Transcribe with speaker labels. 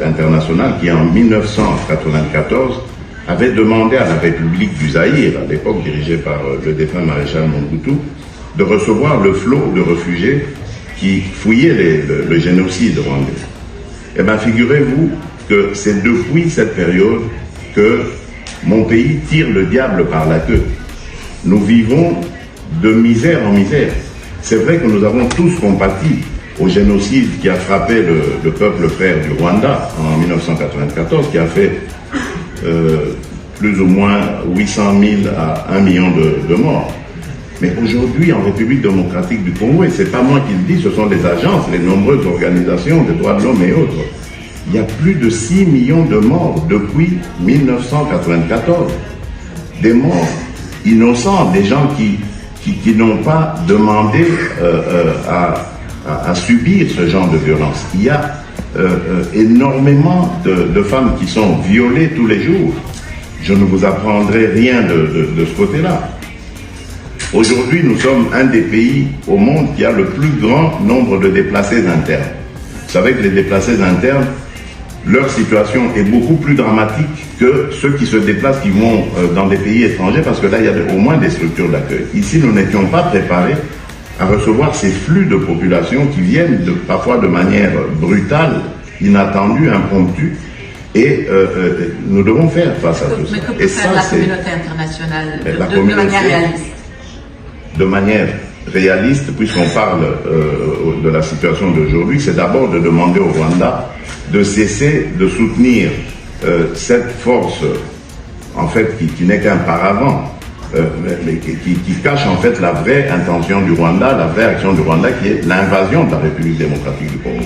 Speaker 1: internationale qui, en 1994, avait demandé à la République du Zaïre, à l'époque dirigée par le défunt maréchal Mobutu, de recevoir le flot de réfugiés qui fouillaient le génocide rwandais. Eh bien, figurez-vous que c'est depuis cette période que mon pays tire le diable par la queue. Nous vivons de misère en misère. C'est vrai que nous avons tous compati au génocide qui a frappé le peuple frère du Rwanda en 1994, qui a fait plus ou moins 800 000 à 1 million de morts. Mais aujourd'hui, en République démocratique du Congo, et ce n'est pas moi qui le dis, ce sont les agences, les nombreuses organisations des droits de l'homme et autres, il y a plus de 6 millions de morts depuis 1994. Des morts innocents, des gens qui n'ont pas demandé à subir ce genre de violence. Il y a énormément de femmes qui sont violées tous les jours. Je ne vous apprendrai rien de ce côté-là. Aujourd'hui, nous sommes un des pays au monde qui a le plus grand nombre de déplacés internes. Vous savez que les déplacés internes, leur situation est beaucoup plus dramatique que ceux qui se déplacent, qui vont dans des pays étrangers, parce que là, il y a au moins des structures d'accueil. Ici, nous n'étions pas préparés à recevoir ces flux de population qui viennent parfois de manière brutale, inattendue, impromptue, et nous devons faire face à tout ça.
Speaker 2: Mais que peut faire la communauté internationale de manière réaliste?
Speaker 1: De manière réaliste, puisqu'on parle de la situation d'aujourd'hui, c'est d'abord de demander au Rwanda de cesser de soutenir cette force, en fait, qui n'est qu'un paravent, mais qui cache en fait la vraie intention du Rwanda, la vraie action du Rwanda, qui est l'invasion de la République démocratique du Congo.